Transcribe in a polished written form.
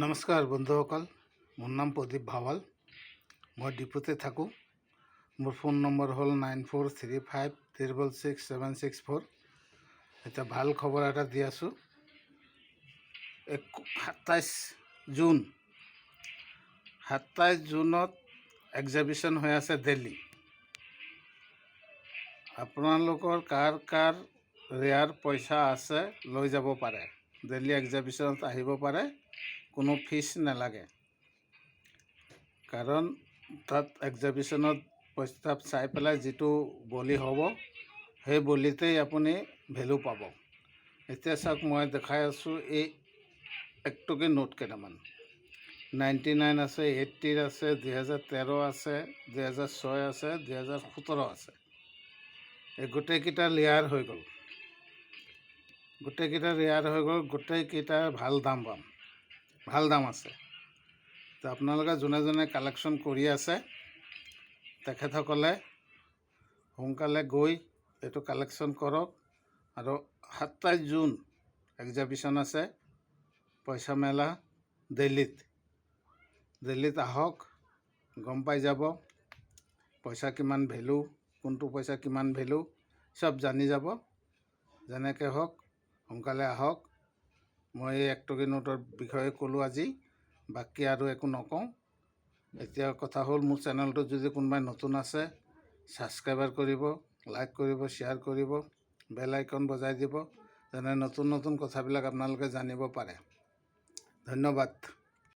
নমস্কাৰ বন্ধুসকল, মোৰ নাম প্ৰদীপ ভাৱাল। মই ডিপুতে থাকোঁ। মোৰ ফোন নম্বৰ হ'ল 9435666764। এতিয়া ভাল খবৰ এটা দি আছোঁ। 27 জুনত এক্সিবিশ্যন হৈ আছে দিল্লী। আপোনালোকৰ কাৰ ৰেয়াৰ পইচা আছে লৈ যাব পাৰে। দিল্লী এক্সিবিশ্যনত আহিব পাৰে, কোনো ফিজ নালাগে। কাৰণ তাত এক্সিবিশ্যনত প্ৰস্তাৱ চাই পেলাই যিটো বলি হ'ব, সেই বলিতেই আপুনি ভেলু পাব। এতিয়া চাওক, মই দেখাই আছোঁ এই 1 টকীয়া নোট কেইটামান। 99 আছে, 80 আছে, 2013 আছে, 2006 আছে, 2017 আছে। এই গোটেইকেইটা লেয়াৰ হৈ গ'ল। গোটেইকেইটাৰ ভাল দাম পাম, ভাল দাম আছে। তো আপোনালোকে যোনে যোনে কালেকশ্যন কৰি আছে, তেখেতসকলে সোনকালে গৈ এইটো কালেকশ্যন কৰক। আৰু 27 জুন এক্সিবিশ্যন আছে, পইচা মেলা দিল্লীত আহক, গম পাই যাব পইচা কিমান ভেলু, কোনটো পইচা কিমান ভেলু, চব জানি যাব। যেনেকৈ হওক সোনকালে আহক। মই এই 1 টকীয়া নোটৰ বিষয়ে ক'লোঁ আজি, বাকী আৰু একো নকওঁ। এতিয়া কথা হ'ল, মোৰ চেনেলটোত যদি কোনোবাই নতুন আছে, ছাবস্ক্ৰাইবাৰ কৰিব, লাইক কৰিব, শ্বেয়াৰ কৰিব, বেল আইকন বজাই দিব, যেনে নতুন কথাবিলাক আপোনালোকে জানিব পাৰে। ধন্যবাদ।